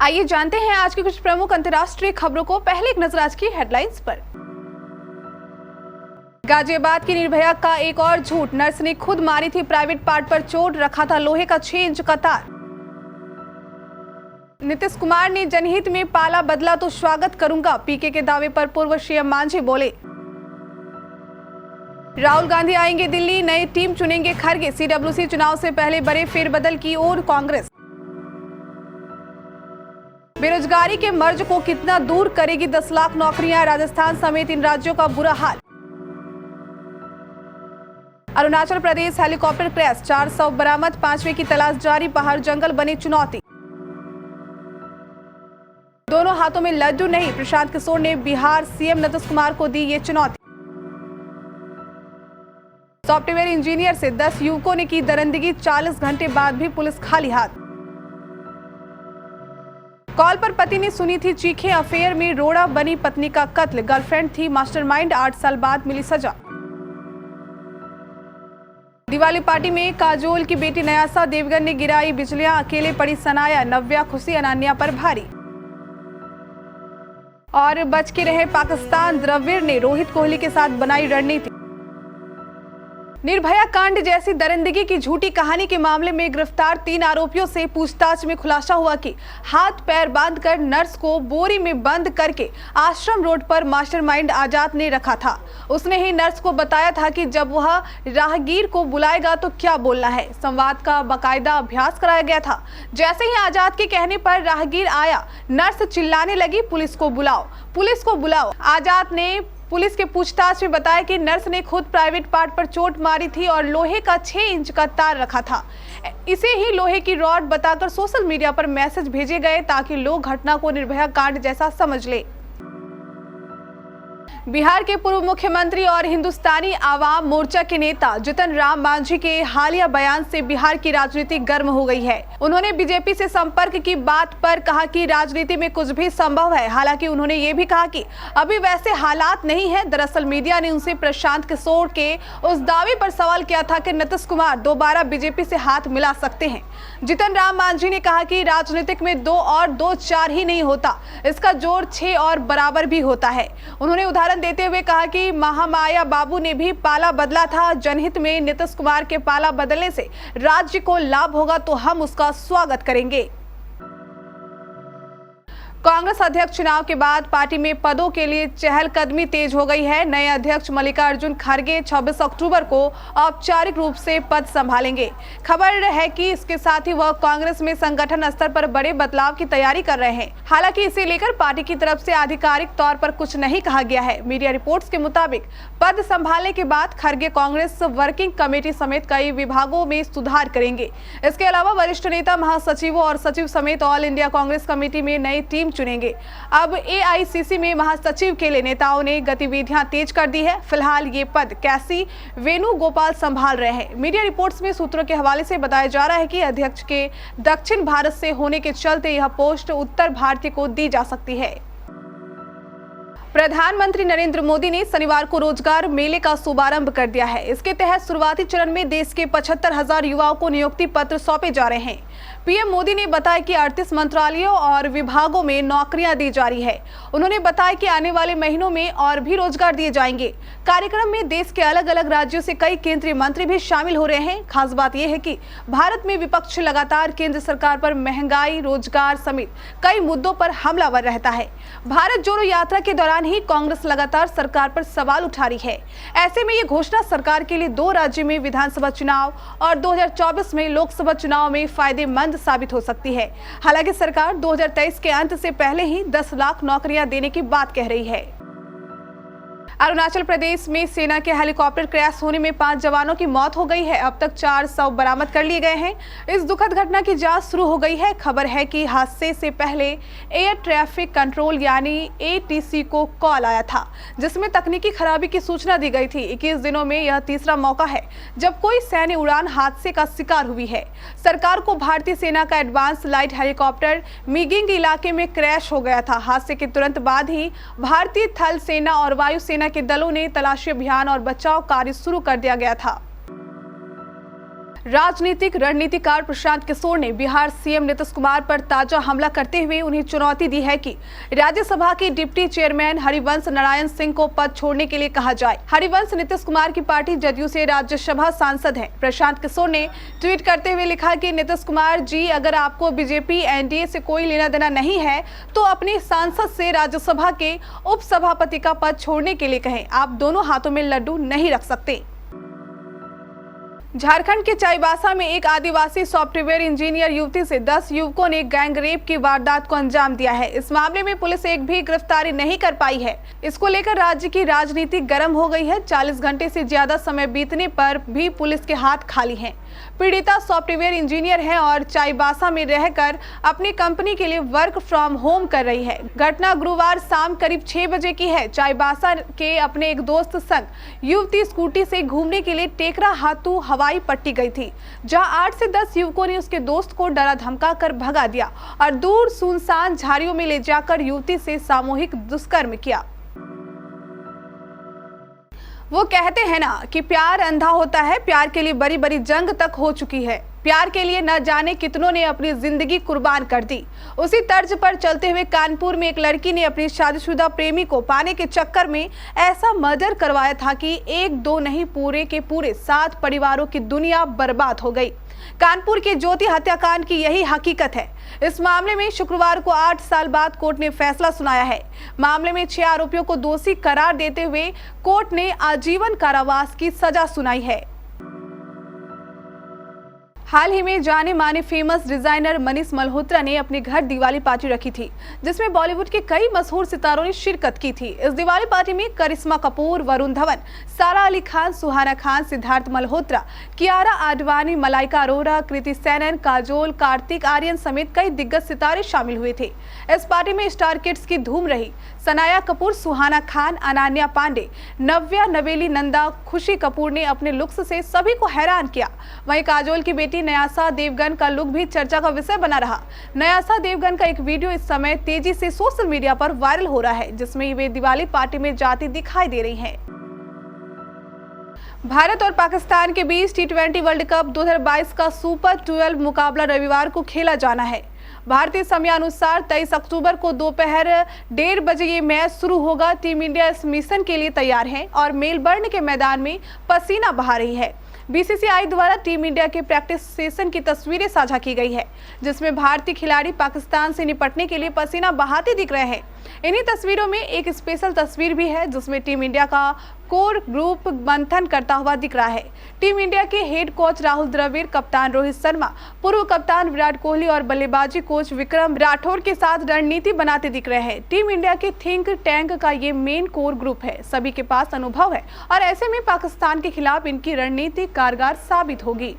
आइए जानते हैं आज की कुछ प्रमुख अंतर्राष्ट्रीय खबरों को। पहले एक नजर आज की हेडलाइंस पर। गाजियाबाद की निर्भया का एक और झूठ, नर्स ने खुद मारी थी प्राइवेट पार्ट पर चोट, रखा था लोहे का 6 इंच का तार। नीतीश कुमार ने जनहित में पाला बदला तो स्वागत करूंगा, पीके के दावे पर पूर्व सीएम मांझी बोले। राहुल गांधी आएंगे दिल्ली, नई टीम चुनेंगे खरगे, सीडब्ल्यूसी चुनाव से पहले बड़े फेरबदल की ओर कांग्रेस। बेरोजगारी के मर्ज को कितना दूर करेगी 10 लाख नौकरियां, राजस्थान समेत इन राज्यों का बुरा हाल। अरुणाचल प्रदेश हेलीकॉप्टर क्रैश, 400 बरामद, 5वें की तलाश जारी, बाहर जंगल बनी चुनौती। दोनों हाथों में लड्डू नहीं, प्रशांत किशोर ने बिहार सीएम नीतीश कुमार को दी ये चुनौती। सॉफ्टवेयर इंजीनियर से 10 युवकों ने की दरिंदगी, 40 घंटे बाद भी पुलिस खाली हाथ। कॉल पर पति ने सुनी थी चीखें, अफेयर में रोड़ा बनी पत्नी का कत्ल, गर्लफ्रेंड थी मास्टरमाइंड, 8 साल बाद मिली सजा। दिवाली पार्टी में काजोल की बेटी न्यासा देवगन ने गिराई बिजलियां, अकेले पड़ी सनाया, नव्या खुशी अनन्या पर भारी। और बच के रहे पाकिस्तान, द्रविड़ ने रोहित कोहली के साथ बनाई रणनीति। निर्भया कांड जैसी दरिंदगी की झूठी कहानी के मामले में गिरफ्तार 3 आरोपियों से पूछताछ में खुलासा हुआ कि हाथ पैर बांधकर नर्स को बोरी में बंद करके आश्रम रोड पर मास्टरमाइंड आजाद ने रखा था। उसने ही नर्स को बताया था कि जब वह राहगीर को बुलाएगा तो क्या बोलना है। संवाद का बाकायदा अभ्यास कराया गया था। जैसे ही आजाद के कहने पर राहगीर आया, नर्स चिल्लाने लगी, पुलिस को बुलाओ, पुलिस को बुलाओ। आजाद ने पुलिस के पूछताछ में बताया कि नर्स ने खुद प्राइवेट पार्ट पर चोट मारी थी और लोहे का 6 इंच का तार रखा था। इसे ही लोहे की रॉड बताकर सोशल मीडिया पर मैसेज भेजे गए ताकि लोग घटना को निर्भया कांड जैसा समझ ले। बिहार के पूर्व मुख्यमंत्री और हिंदुस्तानी आवाम मोर्चा के नेता जीतन राम मांझी के हालिया बयान से बिहार की राजनीति गर्म हो गई है। उन्होंने बीजेपी से संपर्क की बात पर कहा कि राजनीति में कुछ भी संभव है। हालांकि उन्होंने ये भी कहा कि अभी वैसे हालात नहीं है। दरअसल मीडिया ने उनसे प्रशांत किशोर के उस दावे पर सवाल किया था कि नीतीश कुमार दोबारा बीजेपी से हाथ मिला सकते हैं। जीतन राम मांझी ने कहा कि राजनीतिक में 2 और 2 4 ही नहीं होता, इसका जोड़ 6 और बराबर भी होता है। उन्होंने उदाहरण देते हुए कहा कि महामाया बाबू ने भी पाला बदला था। जनहित में नीतीश कुमार के पाला बदलने से राज्य को लाभ होगा तो हम उसका स्वागत करेंगे। कांग्रेस अध्यक्ष चुनाव के बाद पार्टी में पदों के लिए चहलकदमी तेज हो गई है। नए अध्यक्ष मल्लिकार्जुन खड़गे 26 अक्टूबर को औपचारिक रूप से पद संभालेंगे। खबर है कि इसके साथ ही वह कांग्रेस में संगठन स्तर पर बड़े बदलाव की तैयारी कर रहे हैं। हालांकि इसे लेकर पार्टी की तरफ से आधिकारिक तौर पर कुछ नहीं कहा गया है। मीडिया रिपोर्ट्स के मुताबिक पद संभालने के बाद खड़गे कांग्रेस वर्किंग कमेटी समेत कई विभागों में सुधार करेंगे। इसके अलावा वरिष्ठ नेता, महासचिवों और सचिव समेत ऑल इंडिया कांग्रेस कमेटी में नई टीम चुनेंगे। अब एआईसीसी में महासचिव के लिए नेताओं ने गतिविधियां तेज कर दी है। फिलहाल ये पद कैसी वेणुगोपाल संभाल रहे हैं। मीडिया रिपोर्ट्स में सूत्रों के हवाले से बताया जा रहा है कि अध्यक्ष के दक्षिण भारत से होने के चलते यह पोस्ट उत्तर भारतीय को दी जा सकती है। प्रधानमंत्री नरेंद्र मोदी ने शनिवार को रोजगार मेले का शुभारंभ कर दिया है। इसके तहत शुरुआती चरण में देश के 75,000 युवाओं को नियुक्ति पत्र सौंपे जा रहे हैं। पीएम मोदी ने बताया कि 38 मंत्रालयों और विभागों में नौकरियां दी जा रही है। उन्होंने बताया कि आने वाले महीनों में और भी रोजगार दिए जाएंगे। कार्यक्रम में देश के अलग अलग राज्यों से कई केंद्रीय मंत्री भी शामिल हो रहे हैं। खास बात यह है कि भारत में विपक्ष लगातार केंद्र सरकार पर महंगाई, रोजगार समेत कई मुद्दों पर हमलावर रहता है। भारत जोड़ो यात्रा के दौरान ही कांग्रेस लगातार सरकार पर सवाल उठा रही है। ऐसे में ये घोषणा सरकार के लिए 2 राज्यों में विधानसभा चुनाव और 2024 में लोकसभा चुनाव में फायदेमंद साबित हो सकती है। हालांकि सरकार 2023 के अंत से पहले ही 10 लाख नौकरियां देने की बात कह रही है। अरुणाचल प्रदेश में सेना के हेलीकॉप्टर क्रैश होने में 5 जवानों की मौत हो गई है। अब तक 4 शव बरामद कर लिए गए हैं। इस दुखद घटना की जांच शुरू हो गई है। खबर है कि हादसे से पहले एयर ट्रैफिक कंट्रोल यानी एटीसी को कॉल आया था, जिसमें तकनीकी खराबी की सूचना दी गई थी। 21 दिनों में यह तीसरा मौका है जब कोई सैन्य उड़ान हादसे का शिकार हुई है। सरकार को भारतीय सेना का एडवांस लाइट हेलीकॉप्टर मिगिंग इलाके में क्रैश हो गया था। हादसे के तुरंत बाद ही भारतीय थल सेना और वायु सेना के दलों ने तलाशी अभियान और बचाव कार्य शुरू कर दिया गया था। राजनीतिक रणनीतिकार प्रशांत किशोर ने बिहार सीएम नीतीश कुमार पर ताजा हमला करते हुए उन्हें चुनौती दी है कि राज्यसभा के डिप्टी चेयरमैन हरिवंश नारायण सिंह को पद छोड़ने के लिए कहा जाए। हरिवंश नीतीश कुमार की पार्टी जदयू से राज्यसभा सांसद हैं। प्रशांत किशोर ने ट्वीट करते हुए लिखा कि नीतीश कुमार जी, अगर आपको बीजेपी एनडीए से कोई लेना देना नहीं है तो अपने सांसद से राज्यसभा के उपसभापति का पद छोड़ने के लिए कहें। आप दोनों हाथों में लड्डू नहीं रख सकते। झारखंड के चाईबासा में एक आदिवासी सॉफ्टवेयर इंजीनियर युवती से 10 युवकों ने गैंग रेप की वारदात को अंजाम दिया है। इस मामले में पुलिस एक भी गिरफ्तारी नहीं कर पाई है। इसको लेकर राज्य की राजनीति गर्म हो गई है। 40 घंटे से ज्यादा समय बीतने पर भी पुलिस के हाथ खाली हैं। पीड़िता सॉफ्टवेयर इंजीनियर है और चाईबासा में रहकर अपनी कंपनी के लिए वर्क फ्रॉम होम कर रही है। घटना गुरुवार शाम करीब 6 बजे की है। चाईबासा के अपने एक दोस्त संग युवती स्कूटी से घूमने के लिए टेकरा हाथू हवाई पट्टी गई थी, जहां 8 से 10 युवकों ने उसके दोस्त को डरा धमका कर भगा दिया और दूर सुनसान झाड़ियों में ले जाकर युवती से सामूहिक दुष्कर्म किया। वो कहते हैं ना कि प्यार अंधा होता है। प्यार के लिए बड़ी बड़ी जंग तक हो चुकी है। प्यार के लिए न जाने कितनों ने अपनी जिंदगी कुर्बान कर दी। उसी तर्ज पर चलते हुए कानपुर में एक लड़की ने अपनी शादीशुदा प्रेमी को पाने के चक्कर में ऐसा मर्डर करवाया था कि 1-2 नहीं, पूरे के पूरे 7 परिवारों की दुनिया बर्बाद हो गई। कानपुर के ज्योति हत्याकांड की यही हकीकत है। इस मामले में शुक्रवार को 8 साल बाद कोर्ट ने फैसला सुनाया है। मामले में 6 आरोपियों को दोषी करार देते हुए कोर्ट ने आजीवन कारावास की सजा सुनाई है। हाल ही में जाने माने फेमस डिजाइनर मनीष मल्होत्रा ने अपने घर दिवाली पार्टी रखी थी, जिसमें बॉलीवुड के कई मशहूर सितारों ने शिरकत की थी। इस दिवाली पार्टी में करिश्मा कपूर, वरुण धवन, सारा अली खान, सुहाना खान, सिद्धार्थ मल्होत्रा, कियारा आडवाणी, मलाइका अरोरा, कृति सेनन, काजोल, कार्तिक आर्यन समेत कई दिग्गज सितारे शामिल हुए थे। इस पार्टी में स्टार किड्स की धूम रही। सनाया कपूर, सुहाना खान, अनान्या पांडे, नव्या नवेली नंदा, खुशी कपूर ने अपने लुक्स से सभी को हैरान किया। वहीं काजोल की बेटी न्यासा देवगन का लुक भी चर्चा का विषय बना रहा। न्यासा देवगन का एक वीडियो इस समय तेजी से सोशल मीडिया पर वायरल हो रहा है, जिसमें वे दिवाली पार्टी में जाती दिखाई दे रही हैं। भारत और पाकिस्तान के बीच T20 वर्ल्ड कप 2022 का सुपर 12 मुकाबला रविवार को खेला जाना है। भारतीय समयानुसार 23 अक्टूबर को दोपहर 1:30 बजे ये मैच शुरू होगा। टीम इंडिया इस मिशन के लिए तैयार है और मेलबर्न के मैदान में पसीना बहा रही है। बीसीसीआई द्वारा टीम इंडिया के प्रैक्टिस सेशन की तस्वीरें साझा की गई है, जिसमें भारतीय खिलाड़ी पाकिस्तान से निपटने के लिए पसीना बहाते दिख रहे हैं। इन्हीं तस्वीरों में एक स्पेशल तस्वीर भी है, जिसमें टीम इंडिया का कोर ग्रुप मंथन करता हुआ दिख रहा है। टीम इंडिया के हेड कोच राहुल द्रविड़, कप्तान रोहित शर्मा, पूर्व कप्तान विराट कोहली और बल्लेबाजी कोच विक्रम राठौर के साथ रणनीति बनाते दिख रहे हैं। टीम इंडिया के थिंक टैंक का ये मेन कोर ग्रुप है। सभी के पास अनुभव है और ऐसे में पाकिस्तान के खिलाफ इनकी रणनीति कारगर साबित होगी।